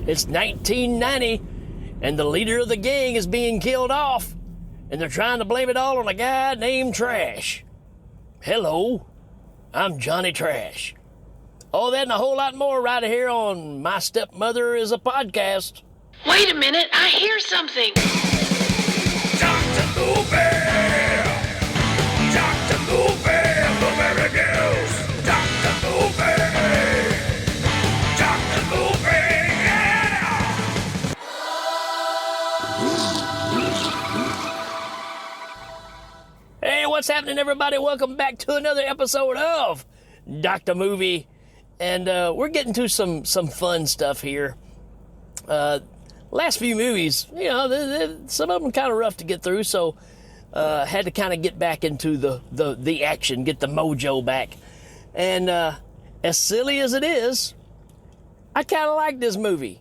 It's 1990, and the leader of the gang is being killed off, and they're trying to blame it all on a guy named Trash. Hello, I'm Johnny Trash. All that and a whole lot more right here on My Stepmother is a Podcast. Wait a minute, I hear something. Dr. Bluebear! Dr. Bluebear, Blueberry Girls! Dr. Bluebear! Dr. Bluebear, yeah! Hey, what's happening, everybody? Welcome back to another episode of Dr. Movie. And we're getting to some fun stuff here. Last few movies, you know, some of them kind of rough to get through, so had to kind of get back into the action, get the mojo back. And as silly as it is, I kind of like this movie.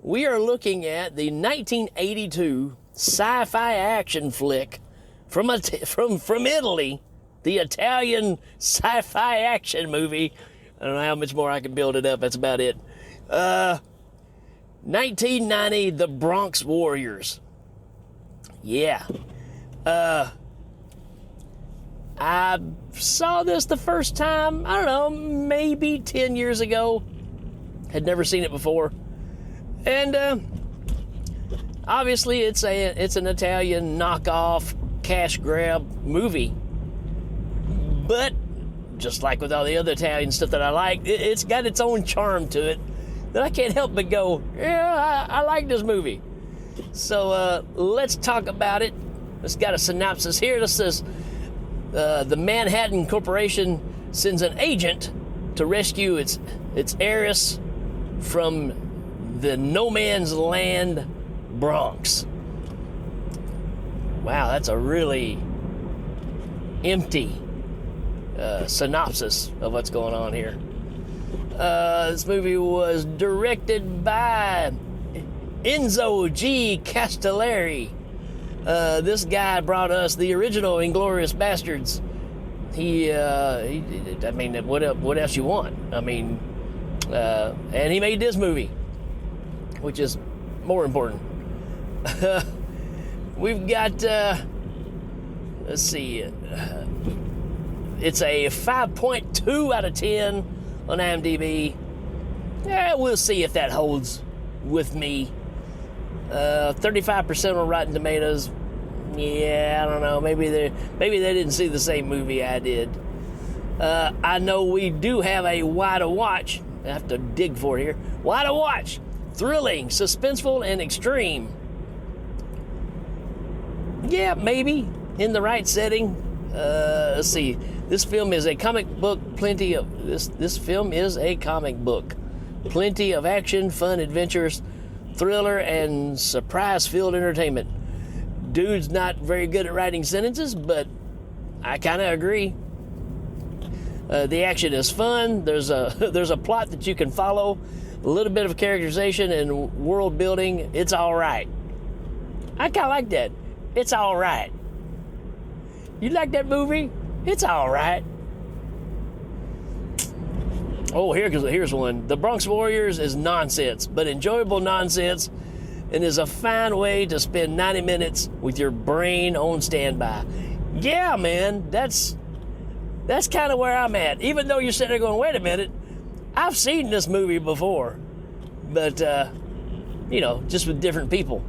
We are looking at the 1982 sci-fi action flick from Italy, the Italian sci-fi action movie. I don't know how much more I can build it up. That's about it. 1990, The Bronx Warriors. Yeah. I saw this the first time, I don't know, maybe 10 years ago. Had never seen it before. And obviously it's an Italian knockoff cash grab movie. But just like with all the other Italian stuff that I like, it's got its own charm to it that I can't help but go, yeah, I like this movie. So let's talk about it. It's got a synopsis here that says the Manhattan Corporation sends an agent to rescue its heiress from the no man's land Bronx. Wow, that's a really empty synopsis of what's going on here. This movie was directed by Enzo G. Castellari. This guy brought us the original Inglourious Bastards. I mean, what else you want? I mean, and he made this movie, which is more important. We've got, let's see, it's a 5.2 out of 10 on IMDb. Yeah, we'll see if that holds with me. 35% on Rotten Tomatoes. Yeah, I don't know. Maybe they didn't see the same movie I did. I know we do have a why to watch. I have to dig for it here. Why to watch? Thrilling, suspenseful, and extreme. Yeah, maybe in the right setting. Let's see. This film is a comic book. This film is a comic book. Plenty of action, fun, adventures, thriller, and surprise-filled entertainment. Dude's not very good at writing sentences, but I kind of agree. The action is fun. There's a plot that you can follow. A little bit of characterization and world building. It's all right. I kind of like that. It's all right. You like that movie? It's all right. Oh, here's one. The Bronx Warriors is nonsense, but enjoyable nonsense, and is a fine way to spend 90 minutes with your brain on standby. Yeah, man, that's kind of where I'm at. Even though you're sitting there going, wait a minute, I've seen this movie before, but just with different people,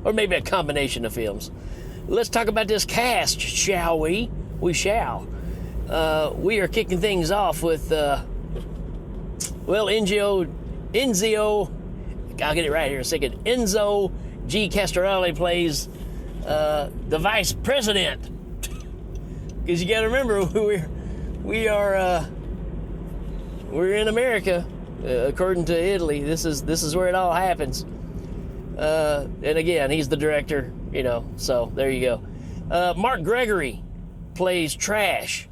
or maybe a combination of films. Let's talk about this cast, shall we? We shall. We are kicking things off with, Enzio, I'll get it right here in a second. Enzo G. Castellari plays the vice president. Because you got to remember, we're in America, according to Italy. This is where it all happens. And again, he's the director, so there you go. Mark Gregory plays Trash,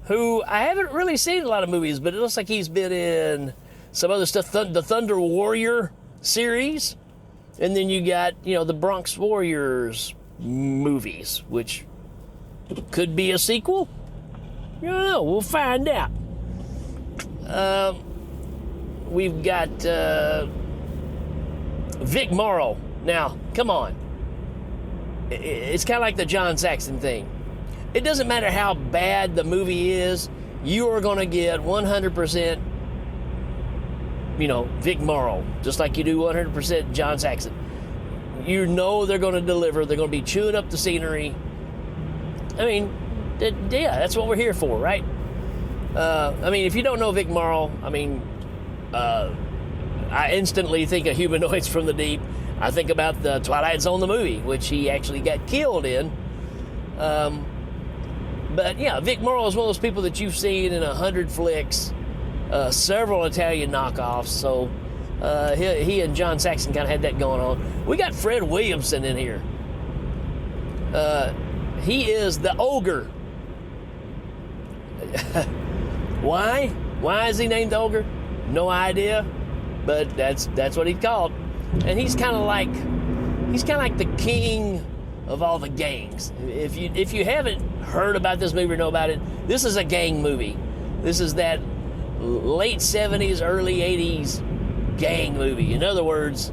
who I haven't really seen a lot of movies, but it looks like he's been in some other stuff, the Thunder Warrior series, and then you got, the Bronx Warriors movies, which could be a sequel. I don't know. We'll find out. we've got Vic Morrow. Now, come on. It's kind of like the John Saxon thing. It doesn't matter how bad the movie is, you are going to get 100%, Vic Morrow, just like you do 100% John Saxon. You know they're going to deliver. They're going to be chewing up the scenery. I mean, yeah, that's what we're here for, right? If you don't know Vic Morrow, I instantly think of Humanoids from the Deep. I think about the Twilight Zone, the movie, which he actually got killed in. But yeah, Vic Morrow is one of those people that you've seen in 100 flicks, several Italian knockoffs. So he and John Saxon kind of had that going on. We got Fred Williamson in here. He is the ogre. Why? Why is he named the ogre? No idea, but that's what he's called. And he's kind of like the king of all the gangs. If you haven't heard about this movie or know about it, this is a gang movie. This is that late 70s, early 80s gang movie. In other words,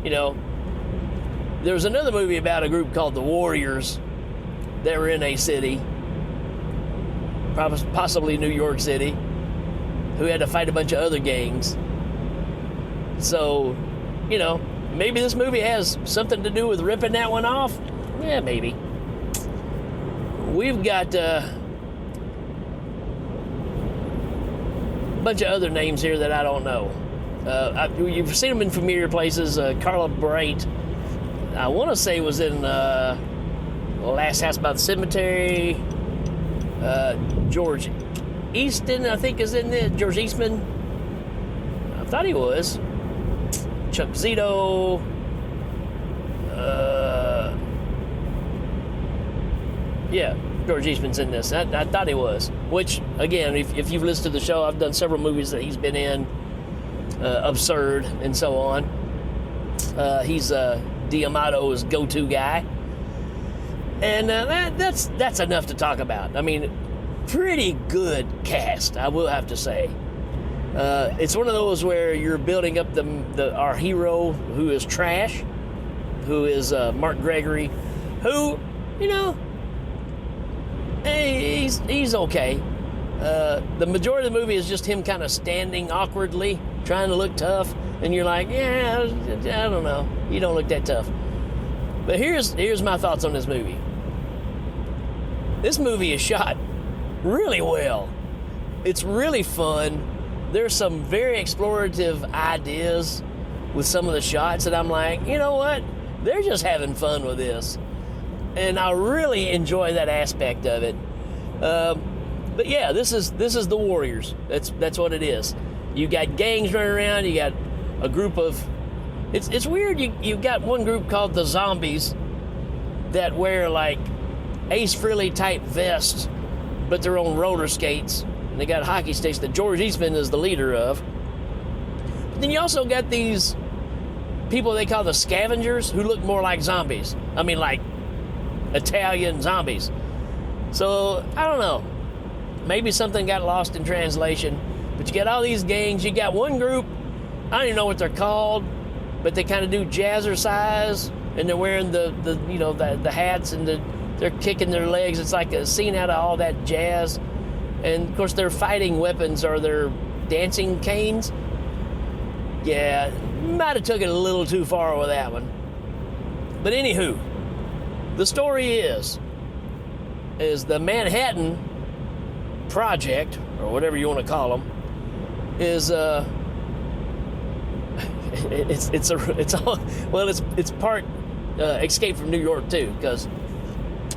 there was another movie about a group called the Warriors that were in a city, possibly New York City, who had to fight a bunch of other gangs. So, maybe this movie has something to do with ripping that one off. Yeah, maybe. We've got a bunch of other names here that I don't know. You've seen them in familiar places. Carla Bright, I want to say, was in Last House by the Cemetery. George Easton, I think, is in there. George Eastman. I thought he was. Chuck Zito. Yeah, George Eastman's in this. I thought he was. Which, again, if you've listened to the show, I've done several movies that he's been in. Absurd and so on. He's D'Amato's go-to guy. And that's enough to talk about. Pretty good cast, I will have to say. It's one of those where you're building up our hero, who is Trash, who is Mark Gregory, who, he's okay. The majority of the movie is just him kind of standing awkwardly, trying to look tough, and you're like, yeah, I don't know, you don't look that tough. But here's my thoughts on this movie. This movie is shot really well. It's really fun. There's some very explorative ideas with some of the shots that I'm like, you know what? They're just having fun with this. And I really enjoy that aspect of it. But yeah, this is the Warriors. That's what it is. You got gangs running around. You got a group of... It's weird. You got one group called the Zombies that wear like Ace Frehley type vests, but they're on roller skates. And they got hockey sticks that George Eastman is the leader of. But then you also got these people they call the Scavengers, who look more like zombies. Like Italian zombies. So, I don't know. Maybe something got lost in translation. But you got all these gangs. You got one group, I don't even know what they're called, but they kind of do jazzercise, and they're wearing the hats, and they're kicking their legs. It's like a scene out of all that jazz. And, of course, their fighting weapons are their dancing canes. Yeah, might have took it a little too far with that one. But anywho, the story is the Manhattan Project, or whatever you want to call them, is it's part Escape from New York too, because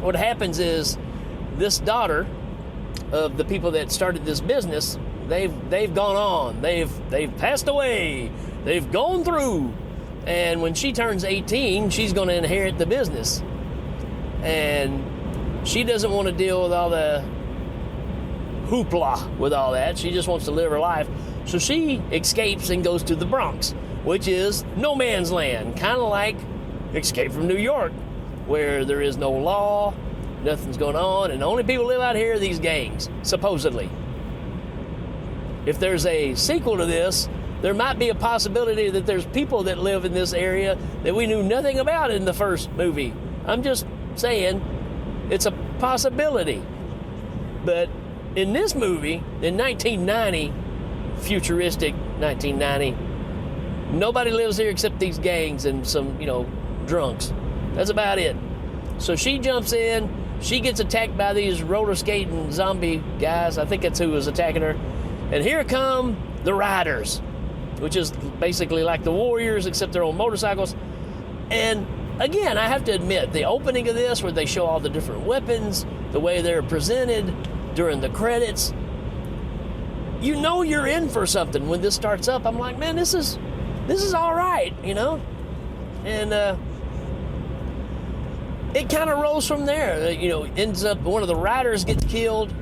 what happens is this daughter of the people that started this business, they've gone on, they've passed away, they've gone through, and when she turns 18, she's going to inherit the business, and she doesn't want to deal with all the hoopla with all that. She just wants to live her life. So she escapes and goes to the Bronx, which is no man's land, kind of like Escape from New York, where there is no law, nothing's going on, and the only people who live out here are these gangs, supposedly. if there's a sequel to this, there might be a possibility that there's people that live in this area that we knew nothing about in the first movie. I'm just saying, it's a possibility. But in this movie, in 1990, futuristic 1990, nobody lives here except these gangs and some, drunks. That's about it. So she jumps in, she gets attacked by these roller skating zombie guys. I think that's who was attacking her. And here come the Riders, which is basically like the Warriors, except they're on motorcycles. And again, I have to admit, the opening of this, where they show all the different weapons, the way they're presented during the credits, you know you're in for something when this starts up. I'm like, man, this is all right, And it kind of rolls from there. Ends up one of the Riders gets killed,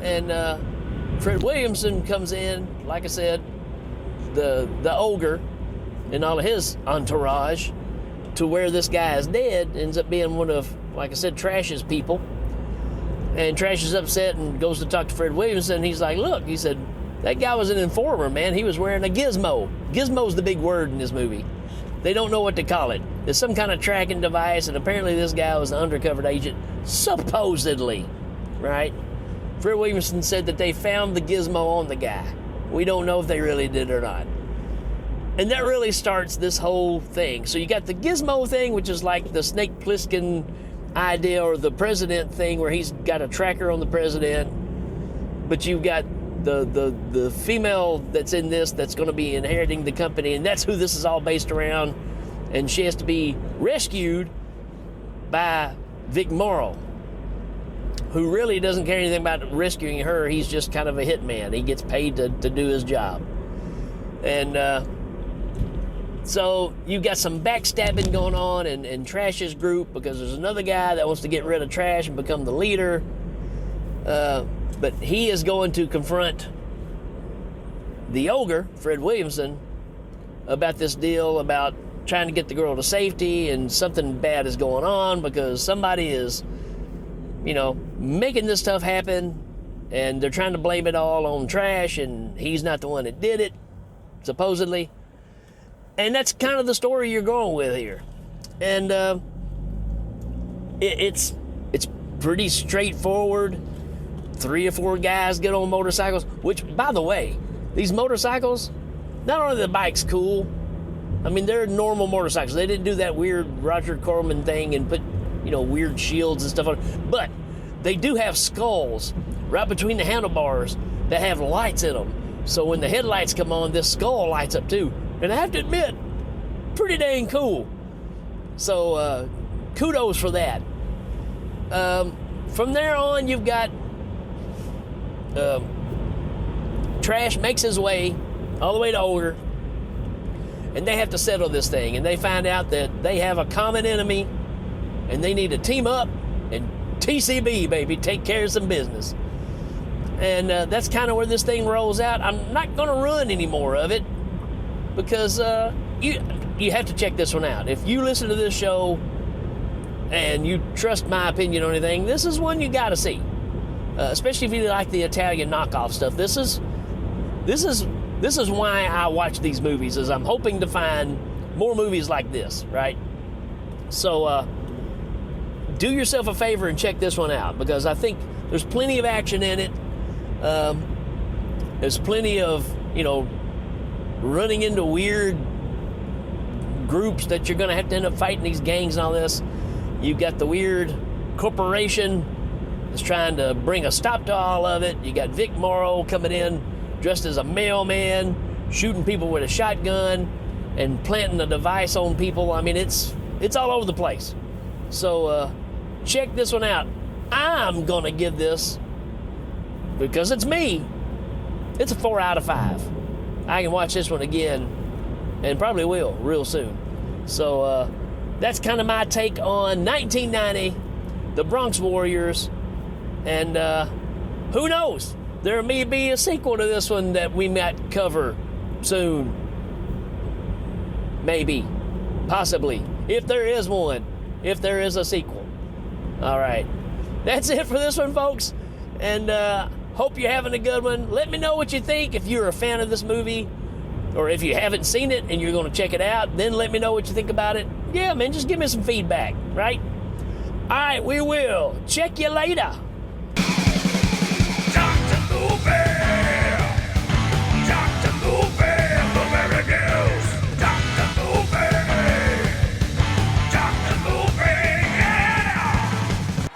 and Fred Williamson comes in, like I said, the ogre and all of his entourage, to where this guy is dead, ends up being one of, like I said, Trash's people. And Trash is upset and goes to talk to Fred Williamson. He's like, look, he said, that guy was an informer, man. He was wearing a gizmo. Gizmo's the big word in this movie. They don't know what to call it. It's some kind of tracking device, and apparently this guy was an undercover agent, supposedly, right? Fred Williamson said that they found the gizmo on the guy. We don't know if they really did or not. And that really starts this whole thing. So you got the gizmo thing, which is like the Snake Plissken idea, or the president thing, where he's got a tracker on the president. But you've got the female that's in this that's going to be inheriting the company, and that's who this is all based around. And she has to be rescued by Vic Morrow, who really doesn't care anything about rescuing her. He's just kind of a hitman. He gets paid to do his job. And so you've got some backstabbing going on in Trash's group, because there's another guy that wants to get rid of Trash and become the leader. But he is going to confront the ogre, Fred Williamson, about this deal about trying to get the girl to safety, and something bad is going on because somebody is, making this stuff happen, and they're trying to blame it all on Trash, and he's not the one that did it, supposedly. And that's kind of the story you're going with here. And it's pretty straightforward. 3 or 4 guys get on motorcycles, which, by the way, these motorcycles, not only are the bikes cool, I mean, they're normal motorcycles. They didn't do that weird Roger Corman thing and put, weird shields and stuff on it. But they do have skulls right between the handlebars that have lights in them. So when the headlights come on, this skull lights up too. And I have to admit, pretty dang cool. So kudos for that. From there on, you've got Trash makes his way all the way to Ogre, and they have to settle this thing. And they find out that they have a common enemy, and they need to team up and TCB, baby, take care of some business. And that's kind of where this thing rolls out. I'm not going to run any more of it, because you have to check this one out. If you listen to this show and you trust my opinion on anything, this is one you got to see. Especially if you like the Italian knockoff stuff. This is why I watch these movies, is I'm hoping to find more movies like this, right? So do yourself a favor and check this one out, because I think there's plenty of action in it. There's plenty of, running into weird groups that you're going to have to end up fighting, these gangs and all this. You've got the weird corporation that's trying to bring a stop to all of it. You got Vic Morrow coming in dressed as a mailman, shooting people with a shotgun and planting a device on people. I mean, it's all over the place. So check this one out. I'm going to give this, because it's me, it's a 4 out of 5. I can watch this one again, and probably will real soon. So that's kind of my take on 1990, the Bronx Warriors. And who knows? There may be a sequel to this one that we might cover soon. Maybe. Possibly. If there is one. If there is a sequel. All right. That's it for this one, folks. And Hope you're having a good one. Let me know what you think if you're a fan of this movie, or if you haven't seen it and you're going to check it out, then let me know what you think about it. Yeah, man, just give me some feedback, right? All right, we will check you later.